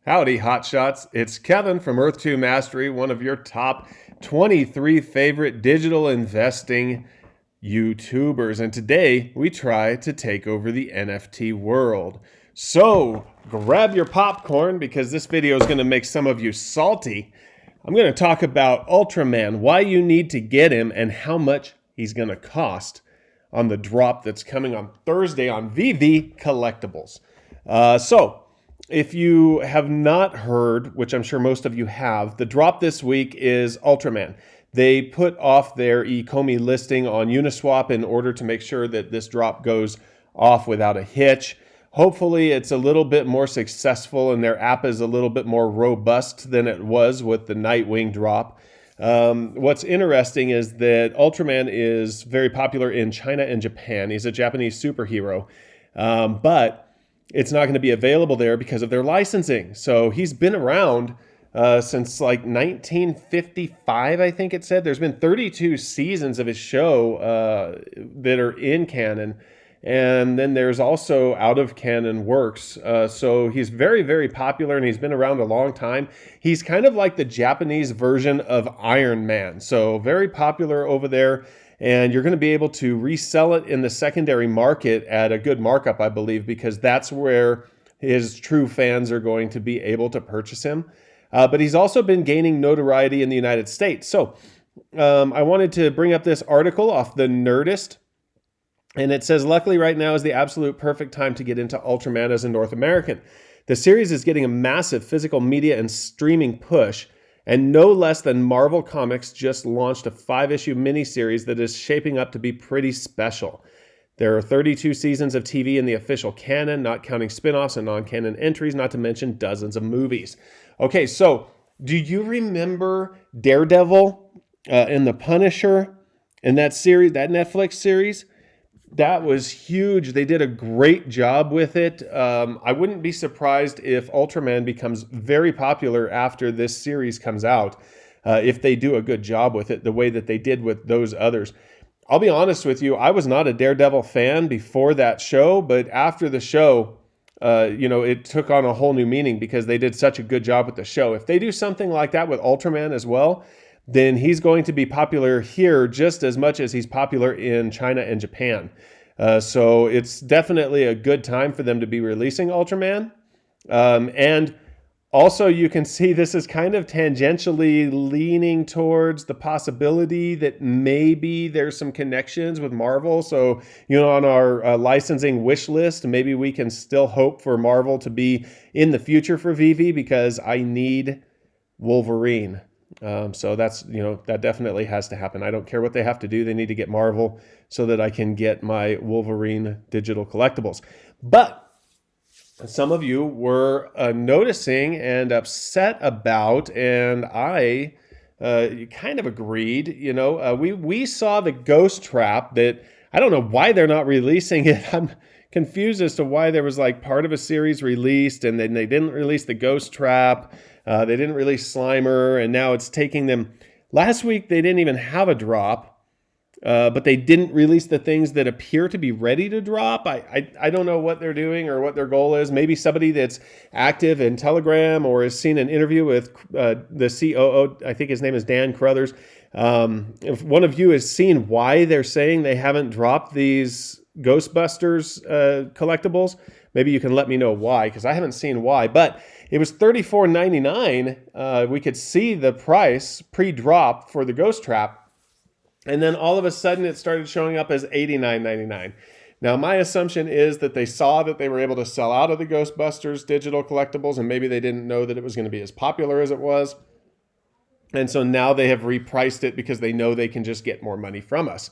Howdy, hotshots. It's Kevin from Earth 2 Mastery, one of your top 23 favorite digital investing YouTubers. And today we try to take over the NFT world. So grab your popcorn because this video is going to make some of you salty. I'm going to talk about Ultraman, why you need to get him, and how much he's going to cost on the drop that's coming on Thursday on VeVe Collectibles. If you have not heard, which I'm sure most of you have, the drop this week is Ultraman. They put off their Ecomi listing on Uniswap in order to make sure that this drop goes off without a hitch. Hopefully it's a little bit more successful and their app is a little bit more robust than it was with the Nightwing drop. What's interesting is that Ultraman is very popular in China and Japan. He's a Japanese superhero, but it's not going to be available there because of their licensing. So he's been around since like 1955, I think it said. There's been 32 seasons of his show that are in canon. And then there's also out of canon works. So he's very, very popular and he's been around a long time. He's kind of like the Japanese version of Iron Man. So very popular over there. And you're going to be able to resell it in the secondary market at a good markup, I believe, because that's where his true fans are going to be able to purchase him. But he's also been gaining notoriety in the United States. So I wanted to bring up this article off the Nerdist. And it says, luckily right now is the absolute perfect time to get into Ultraman as a North American. The series is getting a massive physical media and streaming push. And no less than Marvel Comics just launched a 5-issue miniseries that is shaping up to be pretty special. There are 32 seasons of TV in the official canon, not counting spin-offs and non-canon entries, not to mention dozens of movies. Okay, so do you remember Daredevil and The Punisher and that series, that Netflix series? That was huge. They did a great job with it. I wouldn't be surprised if Ultraman becomes very popular after this series comes out, if they do a good job with it, the way that they did with those others. I'll be honest with you, I was not a Daredevil fan before that show, but after the show, it took on a whole new meaning because they did such a good job with the show. If they do something like that with Ultraman as well, then he's going to be popular here just as much as he's popular in China and Japan. So it's definitely a good time for them to be releasing Ultraman. And also you can see this is kind of tangentially leaning towards the possibility that maybe there's some connections with Marvel. So, on our licensing wish list, maybe we can still hope for Marvel to be in the future for VeVe because I need Wolverine. So that's, that definitely has to happen. I don't care what they have to do. They need to get Marvel so that I can get my Wolverine digital collectibles. But some of you were noticing and upset about, and I kind of agreed, we saw the Ghost Trap that I don't know why they're not releasing it. I'm confused as to why there was like part of a series released and then they didn't release the Ghost Trap. They didn't release Slimer, and now it's taking them. Last week, they didn't even have a drop, but they didn't release the things that appear to be ready to drop. I don't know what they're doing or what their goal is. Maybe somebody that's active in Telegram or has seen an interview with the COO, I think his name is Dan Crothers. If one of you has seen why they're saying they haven't dropped these Ghostbusters collectibles, maybe you can let me know why, because I haven't seen why. But it was $34.99. We could see the price pre-drop for the Ghost Trap. And then all of a sudden it started showing up as $89.99. Now, my assumption is that they saw that they were able to sell out of the Ghostbusters digital collectibles, and maybe they didn't know that it was going to be as popular as it was. And so now they have repriced it because they know they can just get more money from us.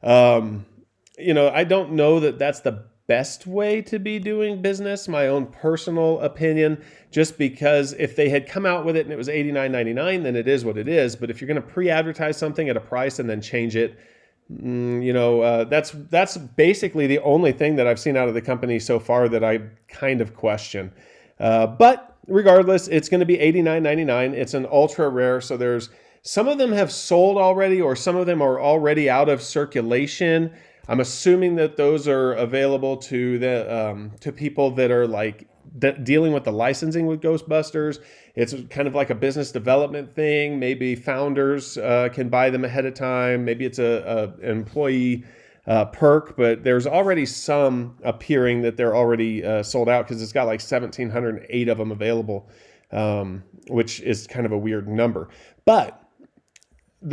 I don't know that that's the best way to be doing business, my own personal opinion, just because if they had come out with it and it was $89.99, then it is what it is. But if you're going to pre-advertise something at a price and then change it, that's basically the only thing that I've seen out of the company so far that I kind of question. But regardless, it's going to be $89.99. It's an ultra rare, so there's some of them have sold already, or some of them are already out of circulation. I'm assuming that those are available to the to people that are like dealing with the licensing with Ghostbusters. It's kind of like a business development thing. Maybe founders can buy them ahead of time. Maybe it's an employee perk, but there's already some appearing that they're already sold out because it's got like 1,708 of them available, which is kind of a weird number. But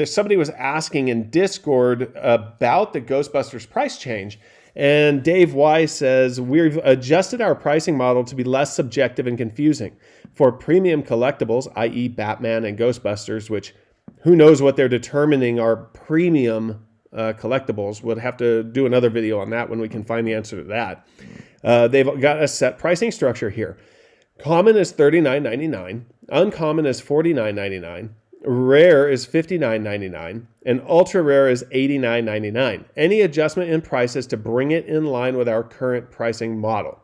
somebody was asking in Discord about the Ghostbusters price change. And Dave Y says, we've adjusted our pricing model to be less subjective and confusing. For premium collectibles, i.e. Batman and Ghostbusters, which who knows what they're determining are premium collectibles. We'll have to do another video on that when we can find the answer to that. They've got a set pricing structure here. Common is $39.99. Uncommon is $49.99. Rare is $59.99, and ultra rare is $89.99. Any adjustment in prices to bring it in line with our current pricing model.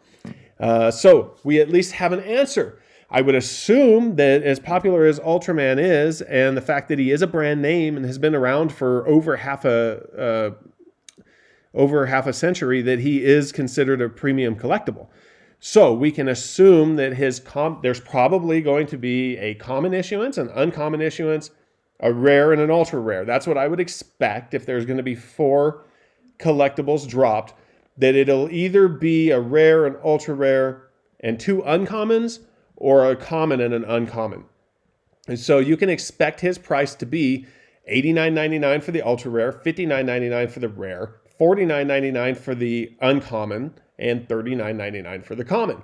So we at least have an answer. I would assume that as popular as Ultraman is, and the fact that he is a brand name and has been around for over half a century, that he is considered a premium collectible. So we can assume that there's probably going to be a common issuance, an uncommon issuance, a rare, and an ultra rare. That's what I would expect if there's going to be 4 collectibles dropped, that it'll either be a rare, an ultra rare, and 2 uncommons, or a common and an uncommon. And so you can expect his price to be $89.99 for the ultra rare, $59.99 for the rare, $49.99 for the uncommon, and $39.99 for the common.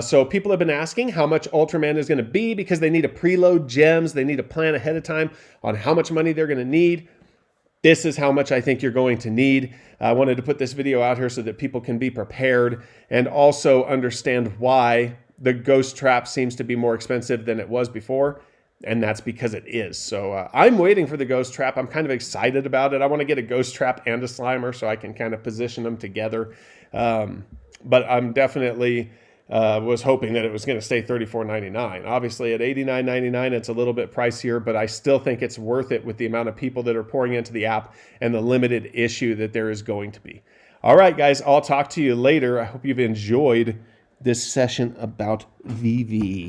So people have been asking how much Ultraman is going to be because they need to preload gems. They need to plan ahead of time on how much money they're going to need. This is how much I think you're going to need. I wanted to put this video out here so that people can be prepared and also understand why the Ghost Trap seems to be more expensive than it was before. And that's because it is. So I'm waiting for the Ghost Trap. I'm kind of excited about it. I want to get a Ghost Trap and a Slimer so I can kind of position them together. But I'm definitely was hoping that it was going to stay $34.99. Obviously at $89.99, it's a little bit pricier, but I still think it's worth it with the amount of people that are pouring into the app and the limited issue that there is going to be. All right, guys, I'll talk to you later. I hope you've enjoyed this session about VeVe.